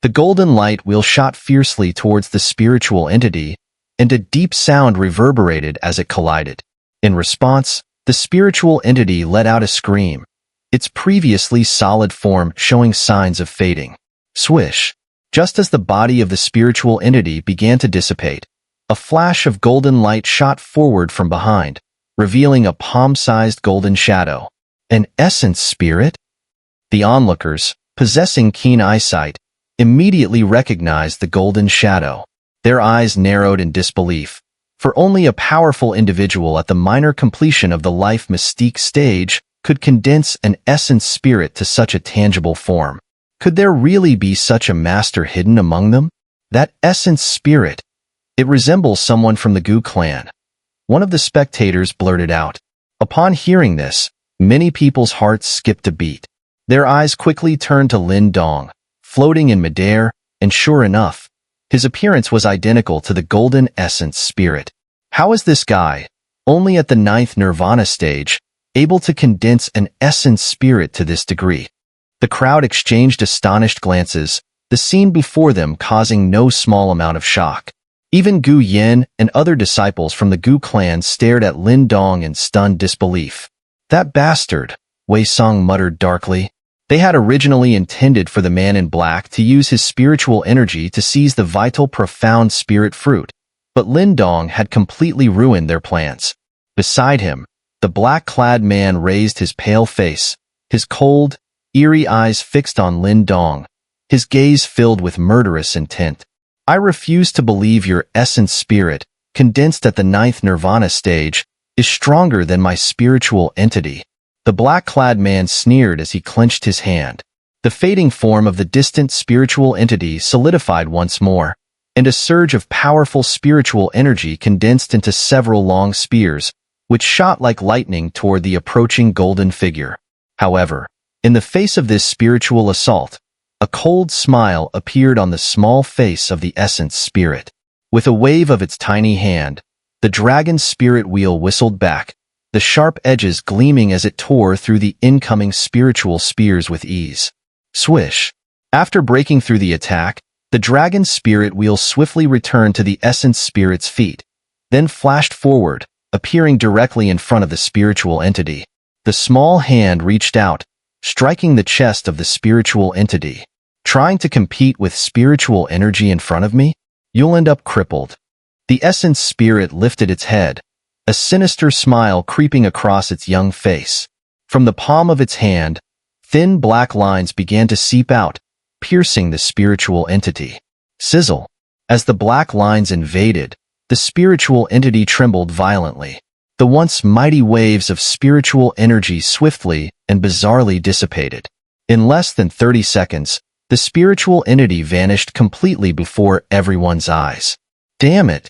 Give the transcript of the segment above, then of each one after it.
The golden light wheel shot fiercely towards the spiritual entity, and a deep sound reverberated as it collided. In response, the spiritual entity let out a scream, its previously solid form showing signs of fading. Swish! Just as the body of the spiritual entity began to dissipate, a flash of golden light shot forward from behind, revealing a palm-sized golden shadow. An essence spirit? The onlookers, possessing keen eyesight, immediately recognized the golden shadow. Their eyes narrowed in disbelief, for only a powerful individual at the minor completion of the life mystique stage could condense an essence spirit to such a tangible form. Could there really be such a master hidden among them? That essence spirit. It resembles someone from the Gu clan. One of the spectators blurted out. Upon hearing this, many people's hearts skipped a beat. Their eyes quickly turned to Lin Dong, floating in midair, and sure enough, his appearance was identical to the golden essence spirit. How is this guy, only at the 9th nirvana stage, able to condense an essence spirit to this degree? The crowd exchanged astonished glances, the scene before them causing no small amount of shock. Even Gu Yin and other disciples from the Gu clan stared at Lin Dong in stunned disbelief. That bastard, Wei Song muttered darkly. They had originally intended for the man in black to use his spiritual energy to seize the vital profound spirit fruit, but Lin Dong had completely ruined their plans. Beside him, the black-clad man raised his pale face, his cold, eerie eyes fixed on Lin Dong, his gaze filled with murderous intent. I refuse to believe your essence spirit, condensed at the 9th nirvana stage, is stronger than my spiritual entity. The black-clad man sneered as he clenched his hand. The fading form of the distant spiritual entity solidified once more, and a surge of powerful spiritual energy condensed into several long spears, which shot like lightning toward the approaching golden figure. However, in the face of this spiritual assault, a cold smile appeared on the small face of the essence spirit. With a wave of its tiny hand, the dragon spirit wheel whistled back, the sharp edges gleaming as it tore through the incoming spiritual spears with ease. Swish! After breaking through the attack, the dragon spirit wheel swiftly returned to the essence spirit's feet, then flashed forward, appearing directly in front of the spiritual entity. The small hand reached out, striking the chest of the spiritual entity. Trying to compete with spiritual energy in front of me? You'll end up crippled. The essence spirit lifted its head, a sinister smile creeping across its young face. From the palm of its hand, thin black lines began to seep out, piercing the spiritual entity. Sizzle! As the black lines invaded, the spiritual entity trembled violently. The once mighty waves of spiritual energy swiftly and bizarrely dissipated. In less than 30 seconds, the spiritual entity vanished completely before everyone's eyes. Damn it!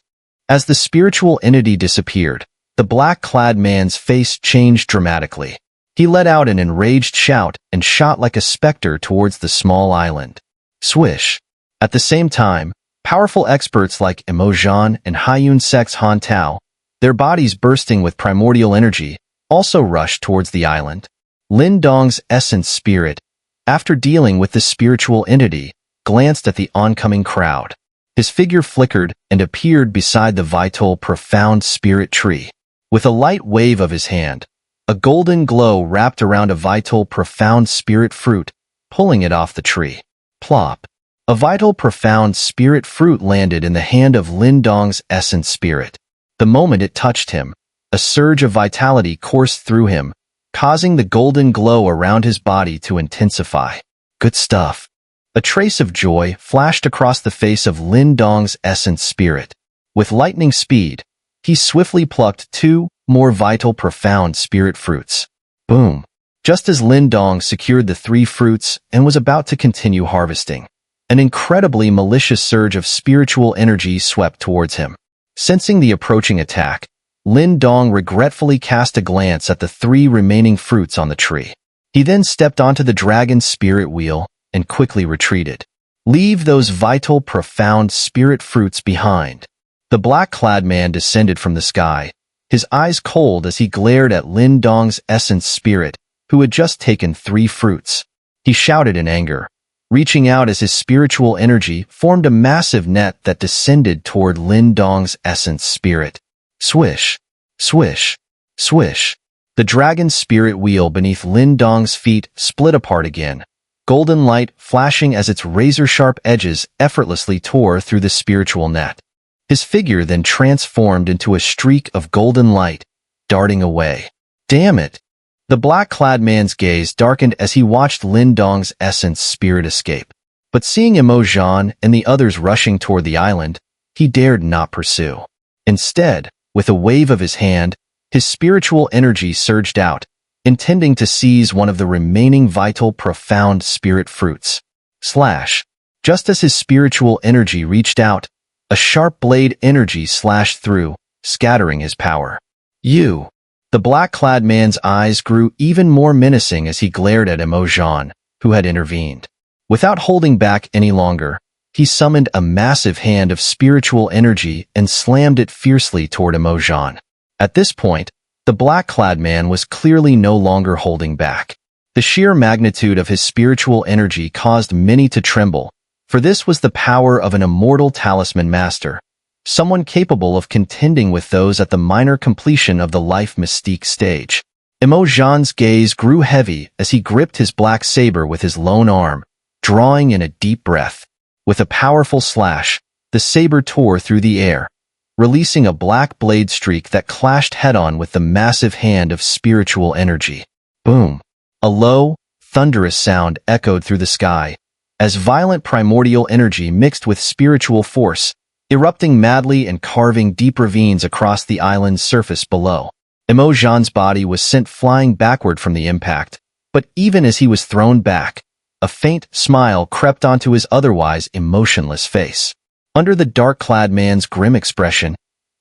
As the spiritual entity disappeared, the black-clad man's face changed dramatically. He let out an enraged shout and shot like a specter towards the small island. Swish! At the same time, powerful experts like Emojan and Haiyun Sex Han Tao, their bodies bursting with primordial energy, also rushed towards the island. Lin Dong's essence spirit, after dealing with the spiritual entity, glanced at the oncoming crowd. His figure flickered and appeared beside the vital, profound spirit tree. With a light wave of his hand, a golden glow wrapped around a vital, profound spirit fruit, pulling it off the tree. Plop! A vital, profound spirit fruit landed in the hand of Lin Dong's essence spirit. The moment it touched him, a surge of vitality coursed through him, causing the golden glow around his body to intensify. Good stuff. A trace of joy flashed across the face of Lin Dong's essence spirit. With lightning speed, he swiftly plucked 2 more vital, profound spirit fruits. Boom! Just as Lin Dong secured the 3 fruits and was about to continue harvesting, an incredibly malicious surge of spiritual energy swept towards him. Sensing the approaching attack, Lin Dong regretfully cast a glance at the 3 remaining fruits on the tree. He then stepped onto the dragon's spirit wheel and quickly retreated. Leave those vital, profound spirit fruits behind. The black-clad man descended from the sky, his eyes cold as he glared at Lin Dong's essence spirit, who had just taken 3 fruits. He shouted in anger, reaching out as his spiritual energy formed a massive net that descended toward Lin Dong's essence spirit. Swish, swish, swish. The dragon's spirit wheel beneath Lin Dong's feet split apart again, golden light flashing as its razor-sharp edges effortlessly tore through the spiritual net. His figure then transformed into a streak of golden light, darting away. Damn it! The black-clad man's gaze darkened as he watched Lin Dong's essence spirit escape. But seeing Imprisoning and the others rushing toward the island, he dared not pursue. Instead, with a wave of his hand, his spiritual energy surged out, intending to seize one of the remaining vital profound spirit fruits. Slash. Just as his spiritual energy reached out, a sharp blade energy slashed through, scattering his power. You. The black-clad man's eyes grew even more menacing as he glared at Imprisoning, who had intervened. Without holding back any longer, he summoned a massive hand of spiritual energy and slammed it fiercely toward Imprisoning. At this point, the black-clad man was clearly no longer holding back. The sheer magnitude of his spiritual energy caused many to tremble, for this was the power of an immortal talisman master, someone capable of contending with those at the minor completion of the life mystique stage. Imprisioning's gaze grew heavy as he gripped his black saber with his lone arm, drawing in a deep breath. With a powerful slash, the saber tore through the air, releasing a black blade streak that clashed head-on with the massive hand of spiritual energy. Boom! A low, thunderous sound echoed through the sky, as violent primordial energy mixed with spiritual force, erupting madly and carving deep ravines across the island's surface below. Imprisioning's body was sent flying backward from the impact, but even as he was thrown back, a faint smile crept onto his otherwise emotionless face. Under the dark-clad man's grim expression,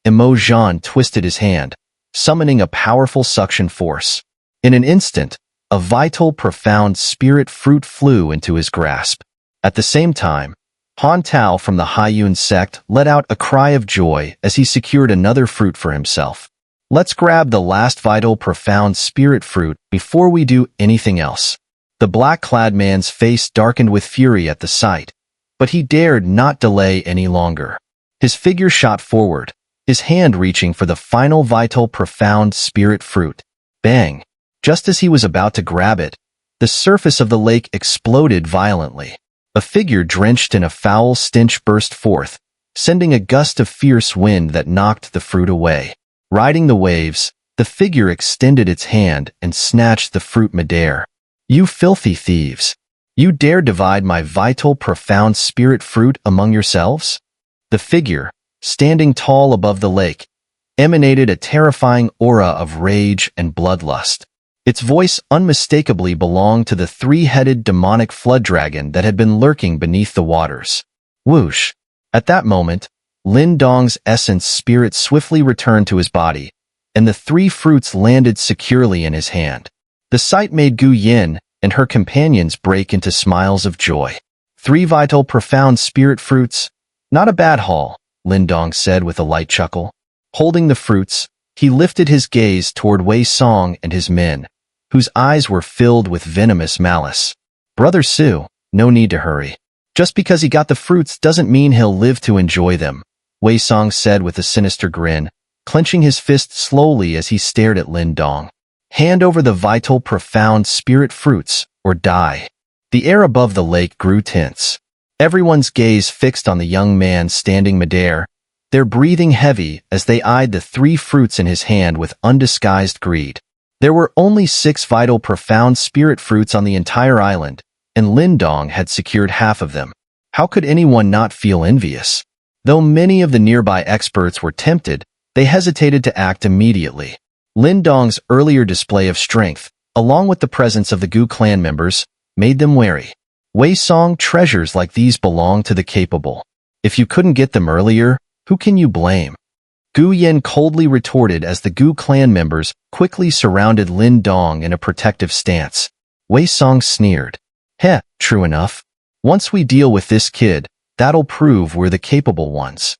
Imprisoning twisted his hand, summoning a powerful suction force. In an instant, a vital, profound spirit fruit flew into his grasp. At the same time, Han Tao from the Haiyun sect let out a cry of joy as he secured another fruit for himself. Let's grab the last vital, profound spirit fruit before we do anything else. The black-clad man's face darkened with fury at the sight, but he dared not delay any longer. His figure shot forward, his hand reaching for the final vital, profound spirit fruit. Bang! Just as he was about to grab it, the surface of the lake exploded violently. A figure drenched in a foul stench burst forth, sending a gust of fierce wind that knocked the fruit away. Riding the waves, the figure extended its hand and snatched the fruit midair. You filthy thieves! You dare divide my vital, profound spirit fruit among yourselves? The figure, standing tall above the lake, emanated a terrifying aura of rage and bloodlust. Its voice unmistakably belonged to the three-headed demonic flood dragon that had been lurking beneath the waters. Whoosh! At that moment, Lin Dong's essence spirit swiftly returned to his body, and the three fruits landed securely in his hand. The sight made Gu Yin and her companions break into smiles of joy. 3 vital, profound spirit fruits? Not a bad haul, Lin Dong said with a light chuckle. Holding the fruits, he lifted his gaze toward Wei Song and his men, whose eyes were filled with venomous malice. Brother Su, no need to hurry. Just because he got the fruits doesn't mean he'll live to enjoy them, Wei Song said with a sinister grin, clenching his fist slowly as he stared at Lin Dong. Hand over the vital, profound spirit fruits, or die. The air above the lake grew tense. Everyone's gaze fixed on the young man standing midair, their breathing heavy as they eyed the 3 fruits in his hand with undisguised greed. There were only 6 vital, profound spirit fruits on the entire island, and Lin Dong had secured half of them. How could anyone not feel envious? Though many of the nearby experts were tempted, they hesitated to act immediately. Lin Dong's earlier display of strength, along with the presence of the Gu clan members, made them wary. Wei Song treasures like these belong to the capable. If you couldn't get them earlier, who can you blame? Gu Yin coldly retorted as the Gu clan members quickly surrounded Lin Dong in a protective stance. Wei Song sneered. Heh, true enough. Once we deal with this kid, that'll prove we're the capable ones.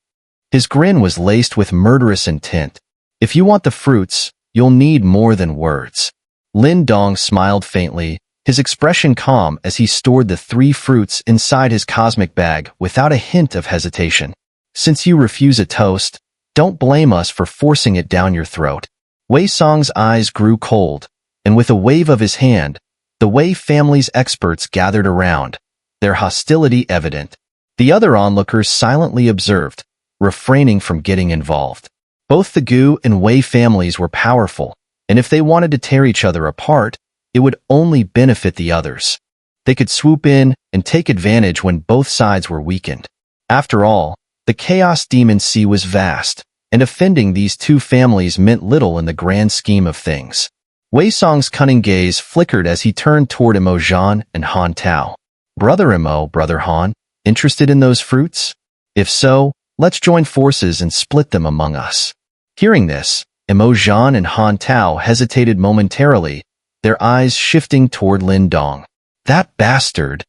His grin was laced with murderous intent. If you want the fruits, you'll need more than words. Lin Dong smiled faintly, his expression calm as he stored the 3 fruits inside his cosmic bag without a hint of hesitation. Since you refuse a toast, don't blame us for forcing it down your throat. Wei Song's eyes grew cold, and with a wave of his hand, the Wei family's experts gathered around, their hostility evident. The other onlookers silently observed, refraining from getting involved. Both the Gu and Wei families were powerful, and if they wanted to tear each other apart, it would only benefit the others. They could swoop in and take advantage when both sides were weakened. After all, the Chaos Demon Sea was vast, and offending these 2 families meant little in the grand scheme of things. Wei Song's cunning gaze flickered as he turned toward Imo Zhan and Han Tao. Brother Imo, Brother Han, interested in those fruits? If so, let's join forces and split them among us. Hearing this, Imo Zhan and Han Tao hesitated momentarily, their eyes shifting toward Lin Dong. That bastard!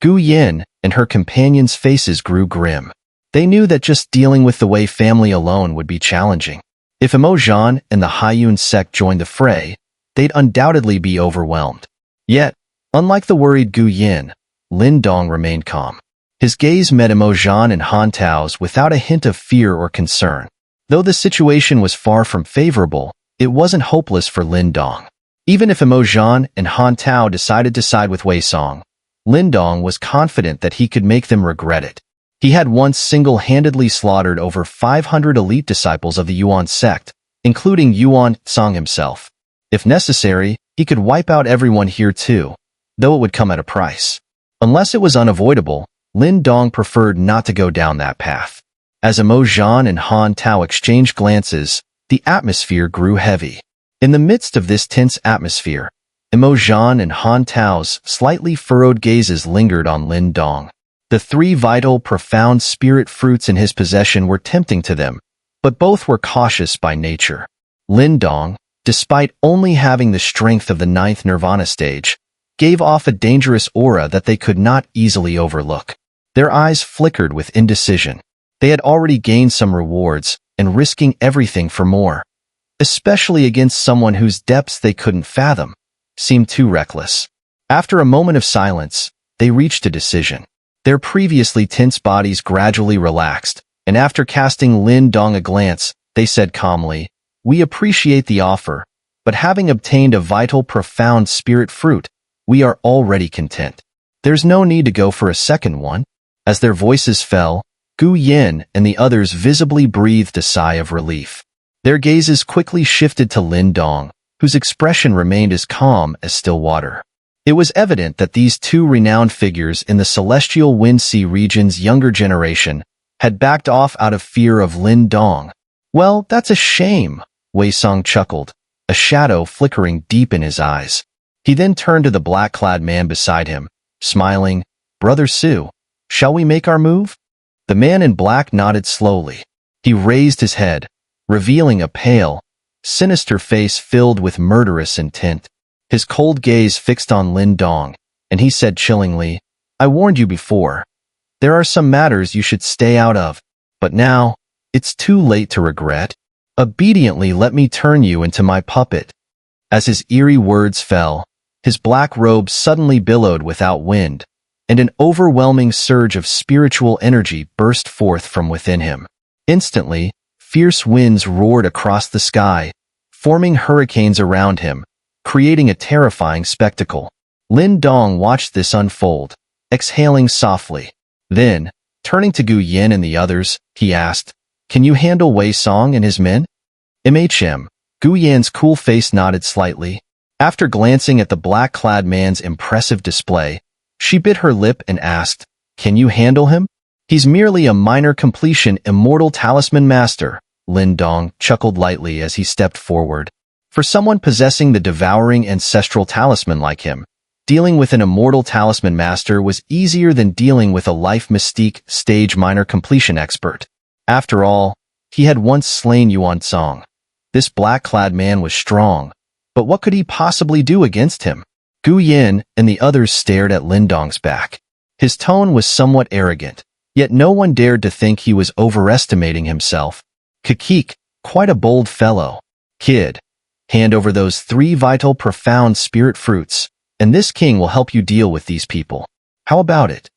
Gu Yin and her companions' faces grew grim. They knew that just dealing with the Wei family alone would be challenging. If Imo Zhan and the Haiyun sect joined the fray, they'd undoubtedly be overwhelmed. Yet, unlike the worried Gu Yin, Lin Dong remained calm. His gaze met Imo Zhan and Han Tao's without a hint of fear or concern. Though the situation was far from favorable, it wasn't hopeless for Lin Dong. Even if Imo Zhan and Han Tao decided to side with Wei Song, Lin Dong was confident that he could make them regret it. He had once single-handedly slaughtered over 500 elite disciples of the Yuan sect, including Yuan Song himself. If necessary, he could wipe out everyone here too, though it would come at a price. Unless it was unavoidable, Lin Dong preferred not to go down that path. As Imo Zhan and Han Tao exchanged glances, the atmosphere grew heavy. In the midst of this tense atmosphere, Imo Zhan and Han Tao's slightly furrowed gazes lingered on Lin Dong. The 3 vital, profound spirit fruits in his possession were tempting to them, but both were cautious by nature. Lin Dong, despite only having the strength of the 9th Nirvana stage, gave off a dangerous aura that they could not easily overlook. Their eyes flickered with indecision. They had already gained some rewards, and risking everything for more, especially against someone whose depths they couldn't fathom, seemed too reckless. After a moment of silence, they reached a decision. Their previously tense bodies gradually relaxed, and after casting Lin Dong a glance, they said calmly, "We appreciate the offer, but having obtained a vital, profound spirit fruit, we are already content. There's no need to go for a second one." As their voices fell, Gu Yin and the others visibly breathed a sigh of relief. Their gazes quickly shifted to Lin Dong, whose expression remained as calm as still water. It was evident that these 2 renowned figures in the Celestial Wind Sea region's younger generation had backed off out of fear of Lin Dong. "Well, that's a shame," Wei Song chuckled, a shadow flickering deep in his eyes. He then turned to the black-clad man beside him, smiling, "Brother Su, shall we make our move?" The man in black nodded slowly. He raised his head, revealing a pale, sinister face filled with murderous intent. His cold gaze fixed on Lin Dong, and he said chillingly, "I warned you before. There are some matters you should stay out of, but now, it's too late to regret. Obediently let me turn you into my puppet." As his eerie words fell, his black robe suddenly billowed without wind, and an overwhelming surge of spiritual energy burst forth from within him. Instantly, fierce winds roared across the sky, forming hurricanes around him, creating a terrifying spectacle. Lin Dong watched this unfold, exhaling softly. Then, turning to Gu Yin and the others, he asked, "Can you handle Wei Song and his men?" Gu Yin's cool face nodded slightly. After glancing at the black-clad man's impressive display, she bit her lip and asked, "Can you handle him?" "He's merely a minor completion immortal talisman master," Lin Dong chuckled lightly as he stepped forward. For someone possessing the devouring ancestral talisman like him, dealing with an immortal talisman master was easier than dealing with a life mystique stage minor completion expert. After all, he had once slain Yuan Song. This black-clad man was strong, but what could he possibly do against him? Gu Yin and the others stared at Lin Dong's back. His tone was somewhat arrogant, yet no one dared to think he was overestimating himself. "Kakik, quite a bold fellow. Kid, hand over those 3 vital profound spirit fruits, and this king will help you deal with these people. How about it?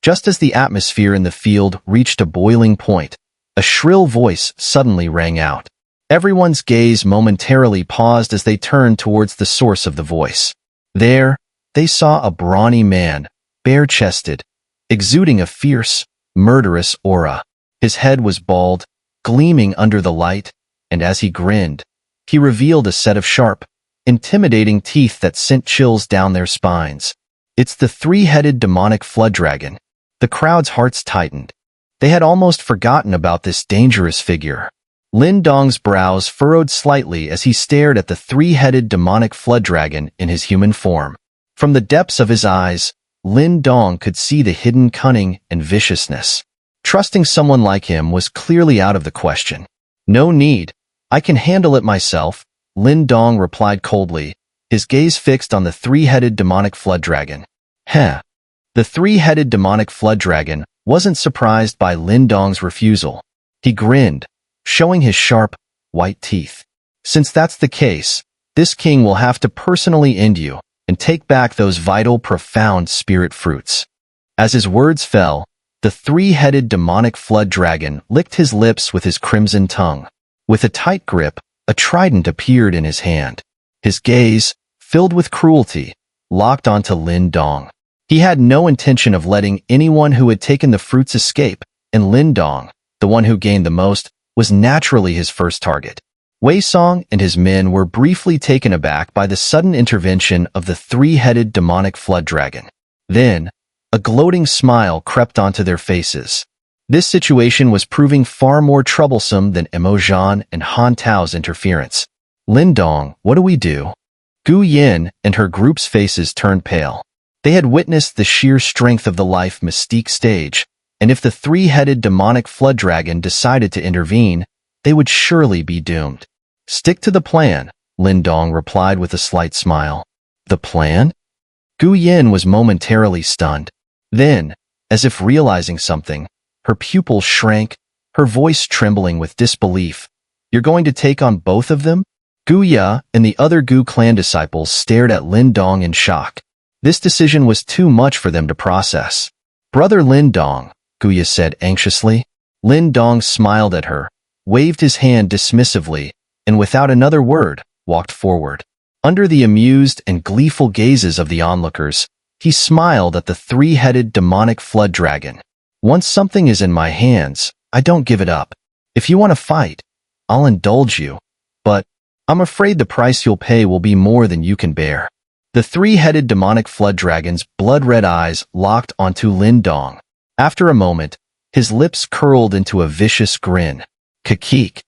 Just as the atmosphere in the field reached a boiling point, a shrill voice suddenly rang out. Everyone's gaze momentarily paused as they turned towards the source of the voice. There, they saw a brawny man, bare-chested, exuding a fierce, murderous aura. His head was bald, gleaming under the light, and as he grinned, he revealed a set of sharp, intimidating teeth that sent chills down their spines. It's the three-headed demonic flood dragon. The crowd's hearts tightened. They had almost forgotten about this dangerous figure. Lin Dong's brows furrowed slightly as he stared at the three-headed demonic flood dragon in his human form. From the depths of his eyes, Lin Dong could see the hidden cunning and viciousness. Trusting someone like him was clearly out of the question. No need. I can handle it myself, Lin Dong replied coldly, his gaze fixed on the three-headed demonic flood dragon. Heh. The three-headed demonic flood dragon wasn't surprised by Lin Dong's refusal. He grinned, showing his sharp, white teeth. Since that's the case, this king will have to personally end you and take back those vital, profound spirit fruits. As his words fell, the three-headed demonic flood dragon licked his lips with his crimson tongue. With a tight grip, a trident appeared in his hand. His gaze, filled with cruelty, locked onto Lin Dong. He had no intention of letting anyone who had taken the fruits escape, and Lin Dong, the one who gained the most, was naturally his first target. Wei Song and his men were briefly taken aback by the sudden intervention of the three-headed demonic flood dragon. Then, a gloating smile crept onto their faces. This situation was proving far more troublesome than Emo Zhan and Han Tao's interference. Lin Dong, what do we do? Gu Yin and her group's faces turned pale. They had witnessed the sheer strength of the life mystique stage, and if the three-headed demonic flood dragon decided to intervene, they would surely be doomed. Stick to the plan, Lin Dong replied with a slight smile. The plan? Gu Yin was momentarily stunned. Then, as if realizing something, her pupils shrank, her voice trembling with disbelief. You're going to take on both of them? Gu Ya and the other Gu clan disciples stared at Lin Dong in shock. This decision was too much for them to process. Brother Lin Dong, Gu Ya said anxiously. Lin Dong smiled at her, waved his hand dismissively, and without another word, walked forward. Under the amused and gleeful gazes of the onlookers, he smiled at the three-headed demonic flood dragon. Once something is in my hands, I don't give it up. If you want to fight, I'll indulge you. But I'm afraid the price you'll pay will be more than you can bear. The three-headed demonic flood dragon's blood-red eyes locked onto Lin Dong. After a moment, his lips curled into a vicious grin. Kakik.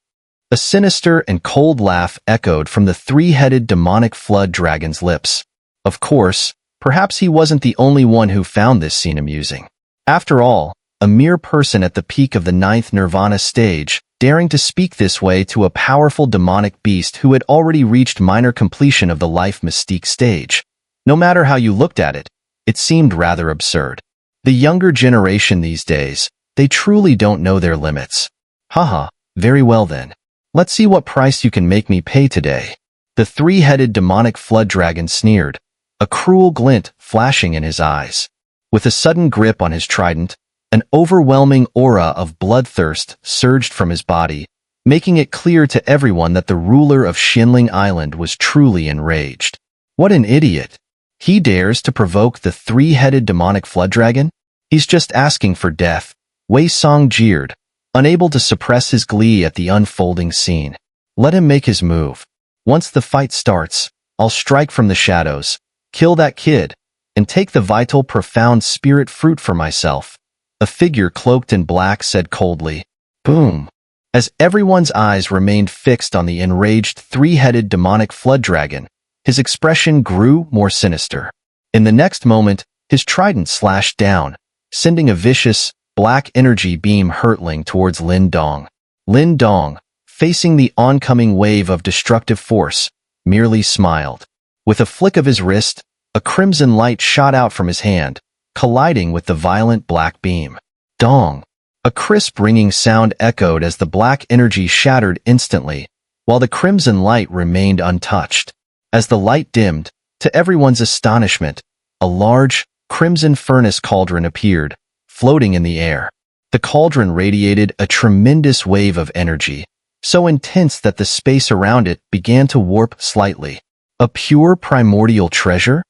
A sinister and cold laugh echoed from the three-headed demonic flood dragon's lips. Of course, perhaps he wasn't the only one who found this scene amusing. After all, a mere person at the peak of the ninth nirvana stage, daring to speak this way to a powerful demonic beast who had already reached minor completion of the life mystique stage. No matter how you looked at it, it seemed rather absurd. The younger generation these days, they truly don't know their limits. Haha, very well then. Let's see what price you can make me pay today. The three-headed demonic flood dragon sneered, a cruel glint flashing in his eyes. With a sudden grip on his trident, an overwhelming aura of bloodthirst surged from his body, making it clear to everyone that the ruler of Xinling Island was truly enraged. What an idiot! He dares to provoke the three-headed demonic flood dragon? He's just asking for death, Wei Song jeered, unable to suppress his glee at the unfolding scene. Let him make his move. Once the fight starts, I'll strike from the shadows, kill that kid, and take the vital, profound spirit fruit for myself. A figure cloaked in black said coldly. Boom. As everyone's eyes remained fixed on the enraged three-headed demonic flood dragon, his expression grew more sinister. In the next moment, his trident slashed down, sending a vicious, black energy beam hurtling towards Lin Dong. Lin Dong, facing the oncoming wave of destructive force, merely smiled. With a flick of his wrist, a crimson light shot out from his hand, colliding with the violent black beam. Dong! A crisp ringing sound echoed as the black energy shattered instantly, while the crimson light remained untouched. As the light dimmed, To everyone's astonishment, a large, crimson furnace cauldron appeared, floating in the air. The cauldron radiated a tremendous wave of energy, so intense that the space around it began to warp slightly. A pure primordial treasure?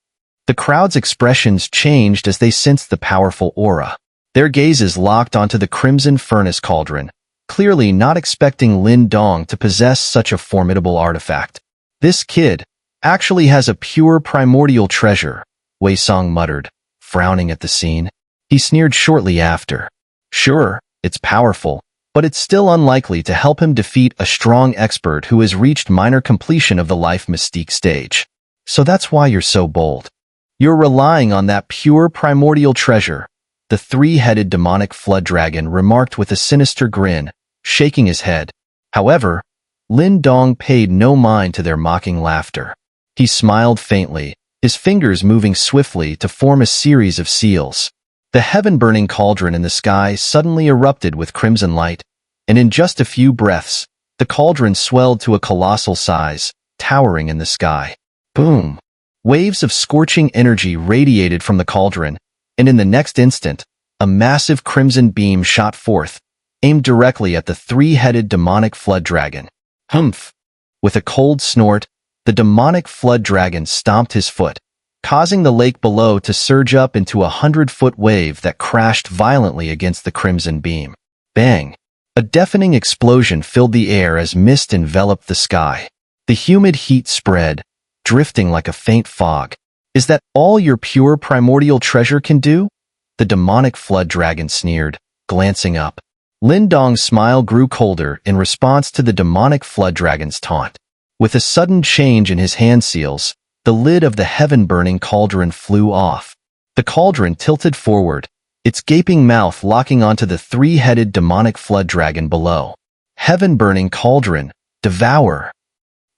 The crowd's expressions changed as they sensed the powerful aura. Their gazes locked onto the crimson furnace cauldron, clearly not expecting Lin Dong to possess such a formidable artifact. This kid actually has a pure primordial treasure, Wei Song muttered, frowning at the scene. He sneered shortly after. Sure, it's powerful, but it's still unlikely to help him defeat a strong expert who has reached minor completion of the life mystique stage. So that's why you're so bold. You're relying on that pure primordial treasure, the three-headed demonic flood dragon remarked with a sinister grin, shaking his head. However, Lin Dong paid no mind to their mocking laughter. He smiled faintly, his fingers moving swiftly to form a series of seals. The heaven-burning cauldron in the sky suddenly erupted with crimson light, and in just a few breaths, the cauldron swelled to a colossal size, towering in the sky. Boom! Waves of scorching energy radiated from the cauldron, and in the next instant, a massive crimson beam shot forth, aimed directly at the three-headed demonic flood dragon. Humph! With a cold snort, the demonic flood dragon stomped his foot, causing the lake below to surge up into a 100-foot wave that crashed violently against the crimson beam. Bang! A deafening explosion filled the air as mist enveloped the sky. The humid heat spread, drifting like a faint fog. Is that all your pure primordial treasure can do? The demonic flood dragon sneered, glancing up. Lin Dong's smile grew colder in response to the demonic flood dragon's taunt. With a sudden change in his hand seals, the lid of the heaven-burning cauldron flew off. The cauldron tilted forward, its gaping mouth locking onto the three-headed demonic flood dragon below. Heaven-burning cauldron, devour!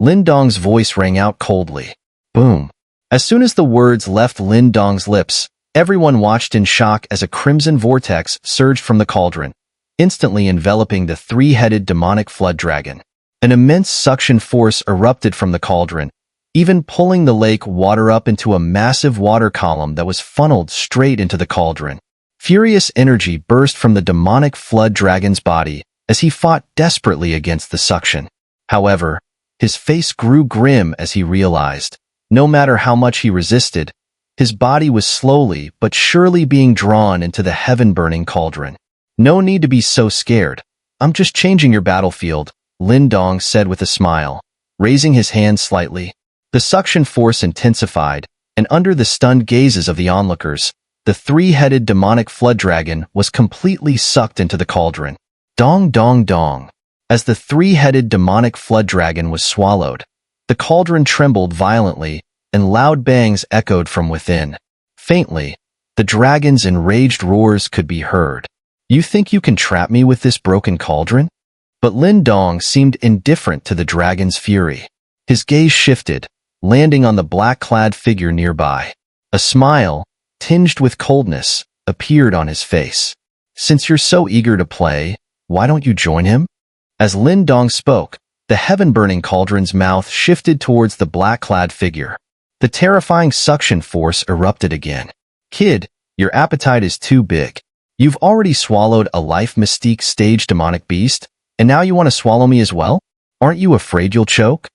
Lin Dong's voice rang out coldly. Boom! As soon as the words left Lin Dong's lips, everyone watched in shock as a crimson vortex surged from the cauldron, instantly enveloping the three-headed demonic flood dragon. An immense suction force erupted from the cauldron, even pulling the lake water up into a massive water column that was funneled straight into the cauldron. Furious energy burst from the demonic flood dragon's body as he fought desperately against the suction. However, his face grew grim as he realized, no matter how much he resisted, his body was slowly but surely being drawn into the heaven-burning cauldron. No need to be so scared. I'm just changing your battlefield, Lin Dong said with a smile, raising his hand slightly. The suction force intensified, and under the stunned gazes of the onlookers, the three-headed demonic flood dragon was completely sucked into the cauldron. Dong dong dong. As the three-headed demonic flood dragon was swallowed, the cauldron trembled violently, and loud bangs echoed from within. Faintly, the dragon's enraged roars could be heard. You think you can trap me with this broken cauldron? But Lin Dong seemed indifferent to the dragon's fury. His gaze shifted, landing on the black-clad figure nearby. A smile, tinged with coldness, appeared on his face. Since you're so eager to play, why don't you join him? As Lin Dong spoke, the heaven-burning cauldron's mouth shifted towards the black-clad figure. The terrifying suction force erupted again. Kid, your appetite is too big. You've already swallowed a life mystique stage demonic beast, and now you want to swallow me as well? Aren't you afraid you'll choke?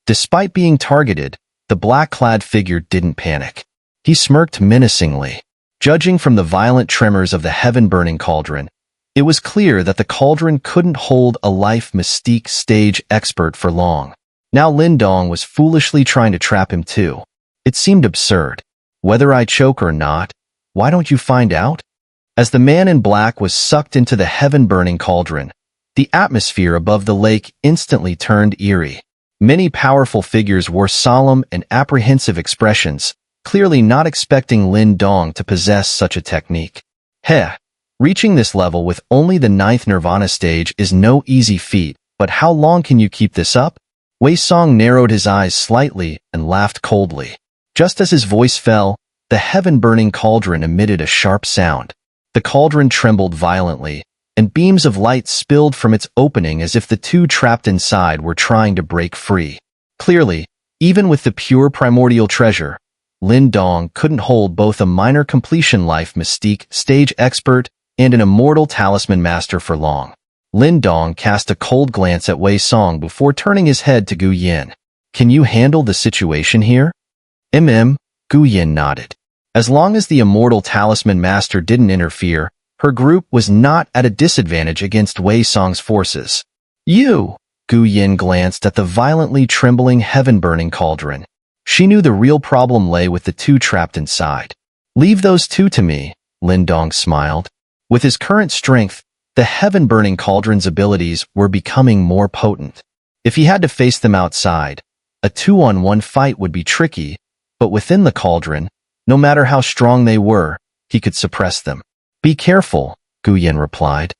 Despite being targeted, the black-clad figure didn't panic. He smirked menacingly. Judging from the violent tremors of the heaven-burning cauldron, it was clear that the cauldron couldn't hold a life mystique stage expert for long. Now Lin Dong was foolishly trying to trap him too. It seemed absurd. Whether I choke or not, why don't you find out? As the man in black was sucked into the heaven-burning cauldron, the atmosphere above the lake instantly turned eerie. Many powerful figures wore solemn and apprehensive expressions, clearly not expecting Lin Dong to possess such a technique. Heh, reaching this level with only the 9th Nirvana stage is no easy feat, but how long can you keep this up? Wei Song narrowed his eyes slightly and laughed coldly. Just as his voice fell, the heaven-burning cauldron emitted a sharp sound. The cauldron trembled violently, and beams of light spilled from its opening as if the two trapped inside were trying to break free. Clearly, Even with the pure primordial treasure, Lin Dong couldn't hold both a minor completion life mystique stage expert and an immortal talisman master for long. Lin Dong cast a cold glance at Wei Song before turning his head to Gu Yin. Can you handle the situation here? Gu Yin nodded. As long as the immortal talisman master didn't interfere, her group was not at a disadvantage against Wei Song's forces. You! Gu Yin glanced at the violently trembling heaven-burning cauldron. She knew the real problem lay with the two trapped inside. Leave those two to me, Lin Dong smiled. With his current strength, the heaven-burning cauldron's abilities were becoming more potent. If he had to face them outside, a 2-on-1 fight would be tricky, but within the cauldron, no matter how strong they were, he could suppress them. Be careful, Gu Yin replied.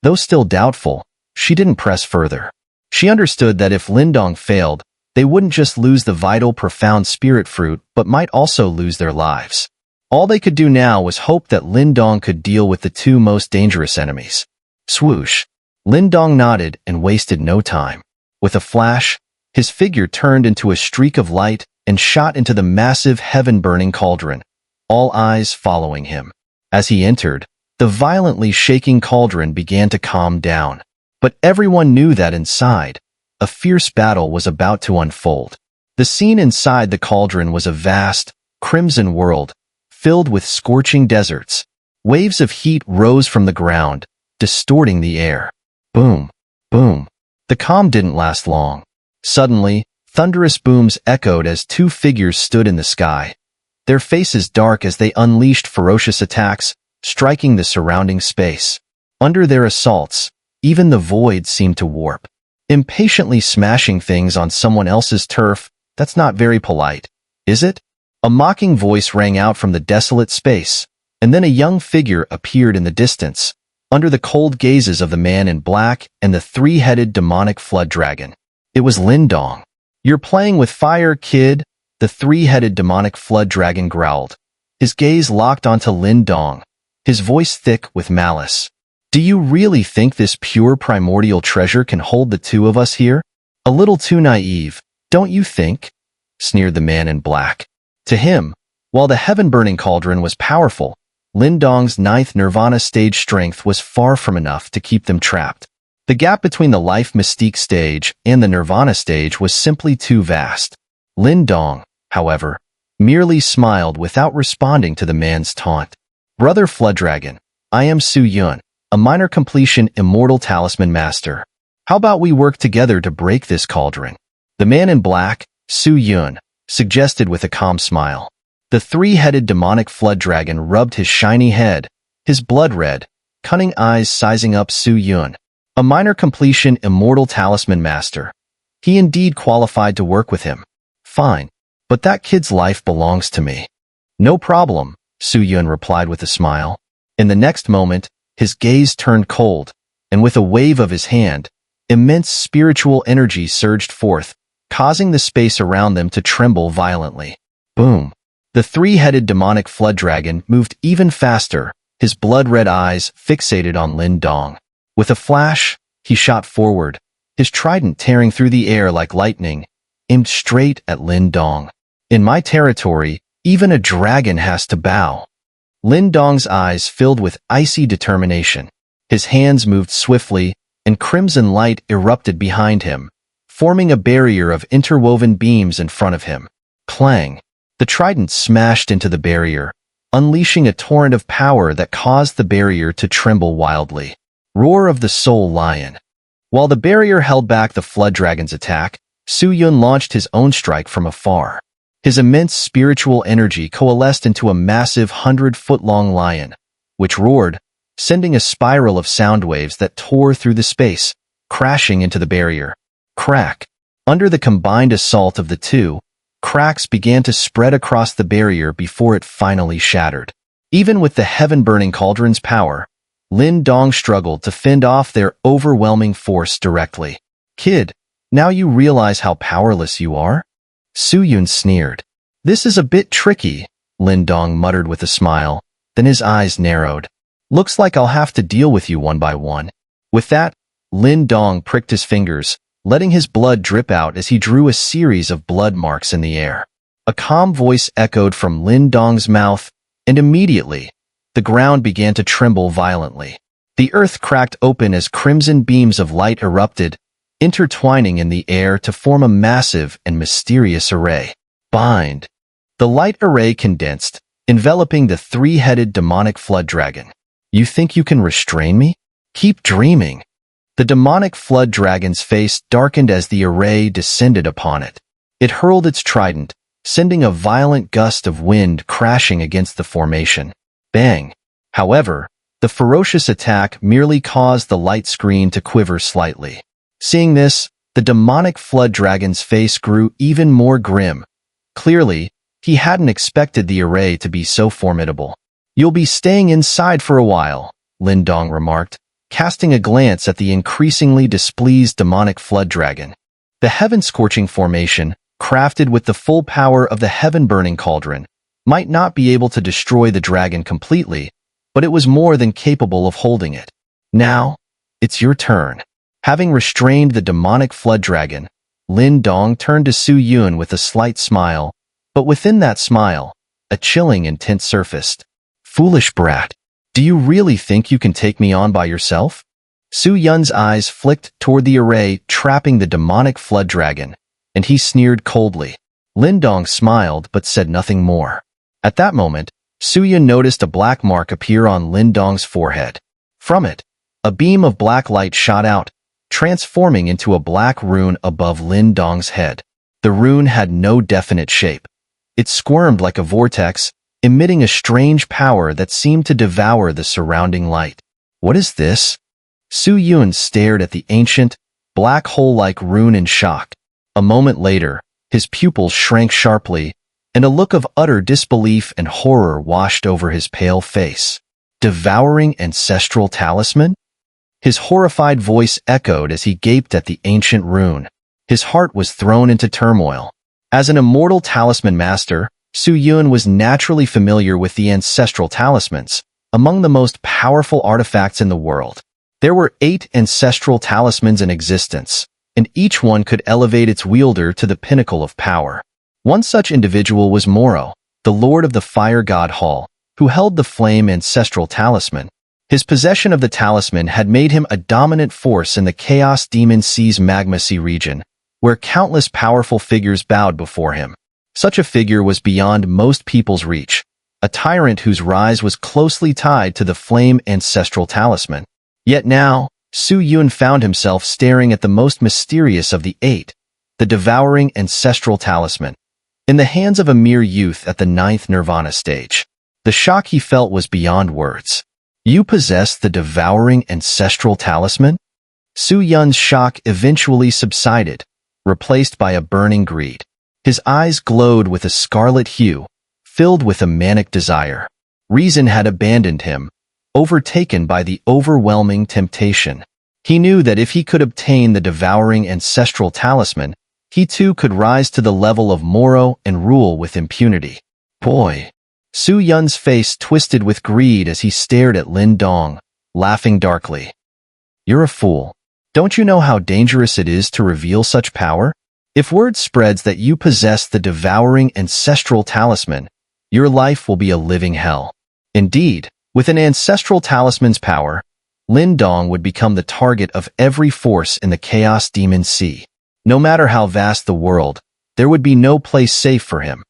Though still doubtful, she didn't press further. She understood that if Lin Dong failed, they wouldn't just lose the vital, profound spirit fruit, but might also lose their lives. All they could do now was hope that Lin Dong could deal with the two most dangerous enemies. Swoosh. Lin Dong nodded and wasted no time. With a flash, his figure turned into a streak of light and shot into the massive heaven-burning cauldron, all eyes following him. As he entered, the violently shaking cauldron began to calm down. But everyone knew that inside, a fierce battle was about to unfold. The scene inside the cauldron was a vast, crimson world, filled with scorching deserts. Waves of heat rose from the ground, distorting the air. Boom, boom. The calm didn't last long. Suddenly, thunderous booms echoed as two figures stood in the sky, their faces dark as they unleashed ferocious attacks, striking the surrounding space. Under their assaults, even the void seemed to warp. Impatiently smashing things on someone else's turf, that's not very polite, is it? A mocking voice rang out from the desolate space, and then a young figure appeared in the distance, under the cold gazes of the man in black and the three-headed demonic flood dragon. It was Lin Dong. You're playing with fire, kid, the three-headed demonic flood dragon growled. His gaze locked onto Lin Dong, his voice thick with malice. Do you really think this pure primordial treasure can hold the two of us here? A little too naive, don't you think? Sneered the man in black. To him, while the heaven-burning cauldron was powerful, Lin Dong's ninth nirvana stage strength was far from enough to keep them trapped. The gap between the life mystique stage and the nirvana stage was simply too vast. Lin Dong, however, merely smiled without responding to the man's taunt. Brother Flood Dragon, I am Su Yun, a minor completion immortal talisman master. How about we work together to break this cauldron? The man in black, Su Yun, suggested with a calm smile. The three-headed demonic flood dragon rubbed his shiny head, his blood-red, cunning eyes sizing up Su Yun. A minor completion immortal talisman master. He indeed qualified to work with him. Fine, but that kid's life belongs to me. No problem, Su Yun replied with a smile. In the next moment, his gaze turned cold, and with a wave of his hand, immense spiritual energy surged forth, causing the space around them to tremble violently. Boom. The three-headed demonic flood dragon moved even faster, his blood-red eyes fixated on Lin Dong. With a flash, he shot forward, his trident tearing through the air like lightning, aimed straight at Lin Dong. In my territory, even a dragon has to bow. Lin Dong's eyes filled with icy determination. His hands moved swiftly, and crimson light erupted behind him, forming a barrier of interwoven beams in front of him. Clang! The trident smashed into the barrier, unleashing a torrent of power that caused the barrier to tremble wildly. Roar of the Soul Lion. While the barrier held back the flood dragon's attack, Su Yun launched his own strike from afar. His immense spiritual energy coalesced into a massive 100-foot-long lion, which roared, sending a spiral of sound waves that tore through the space, crashing into the barrier. Crack! Under the combined assault of the two, cracks began to spread across the barrier before it finally shattered. Even with the heaven-burning cauldron's power, Lin Dong struggled to fend off their overwhelming force directly. Kid, now you realize how powerless you are? Su Yun sneered. This is a bit tricky, Lin Dong muttered with a smile, then his eyes narrowed. Looks like I'll have to deal with you one by one. With that, Lin Dong pricked his fingers, letting his blood drip out as he drew a series of blood marks in the air. A calm voice echoed from Lin Dong's mouth, and immediately, the ground began to tremble violently. The earth cracked open as crimson beams of light erupted, intertwining in the air to form a massive and mysterious array. Bind. The light array condensed, enveloping the three-headed demonic flood dragon. You think you can restrain me? Keep dreaming. The demonic flood dragon's face darkened as the array descended upon it. It hurled its trident, sending a violent gust of wind crashing against the formation. Bang! However, the ferocious attack merely caused the light screen to quiver slightly. Seeing this, the demonic flood dragon's face grew even more grim. Clearly, he hadn't expected the array to be so formidable. You'll be staying inside for a while, Lin Dong remarked, casting a glance at the increasingly displeased demonic flood dragon. The heaven-scorching formation, crafted with the full power of the heaven-burning cauldron, might not be able to destroy the dragon completely, but it was more than capable of holding it. Now, it's your turn. Having restrained the demonic flood dragon, Lin Dong turned to Su Yun with a slight smile, but within that smile, a chilling intent surfaced. Foolish brat, do you really think you can take me on by yourself? Su Yun's eyes flicked toward the array trapping the demonic flood dragon, and he sneered coldly. Lin Dong smiled but said nothing more. At that moment, Su Yun noticed a black mark appear on Lin Dong's forehead. From it, a beam of black light shot out, transforming into a black rune above Lin Dong's head. The rune had no definite shape. It squirmed like a vortex, emitting a strange power that seemed to devour the surrounding light. What is this? Su Yun stared at the ancient, black hole-like rune in shock. A moment later, his pupils shrank sharply, and a look of utter disbelief and horror washed over his pale face. Devouring Ancestral Talisman? His horrified voice echoed as he gaped at the ancient rune. His heart was thrown into turmoil. As an immortal talisman master, Su Yun was naturally familiar with the ancestral talismans, among the most powerful artifacts in the world. There were 8 ancestral talismans in existence, and each one could elevate its wielder to the pinnacle of power. One such individual was Moro, the lord of the fire god Hall, who held the flame ancestral talisman. His possession of the talisman had made him a dominant force in the Chaos Demon Sea's Magma Sea region, where countless powerful figures bowed before him. Such a figure was beyond most people's reach, a tyrant whose rise was closely tied to the flame ancestral talisman. Yet now, Su Yun found himself staring at the most mysterious of the 8, the devouring ancestral talisman, in the hands of a mere youth at the 9th Nirvana stage. The shock he felt was beyond words. You possess the devouring ancestral talisman? Su Yun's shock eventually subsided, replaced by a burning greed. His eyes glowed with a scarlet hue, filled with a manic desire. Reason had abandoned him, overtaken by the overwhelming temptation. He knew that if he could obtain the devouring ancestral talisman, he too could rise to the level of Moro and rule with impunity. Boy! Su Yun's face twisted with greed as he stared at Lin Dong, laughing darkly. You're a fool. Don't you know how dangerous it is to reveal such power? If word spreads that you possess the devouring ancestral talisman, your life will be a living hell. Indeed, with an ancestral talisman's power, Lin Dong would become the target of every force in the Chaos Demon Sea. No matter how vast the world, there would be no place safe for him.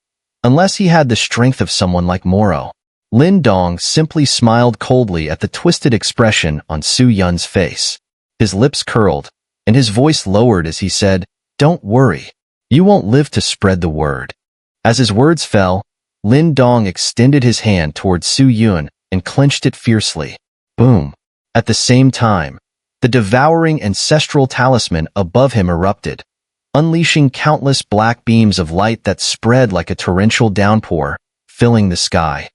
Unless he had the strength of someone like Moro. Lin Dong simply smiled coldly at the twisted expression on Su Yun's face. His lips curled, and his voice lowered as he said, Don't worry. You won't live to spread the word. As his words fell, Lin Dong extended his hand toward Su Yun and clenched it fiercely. Boom. At the same time, the devouring ancestral talisman above him erupted, unleashing countless black beams of light that spread like a torrential downpour, filling the sky.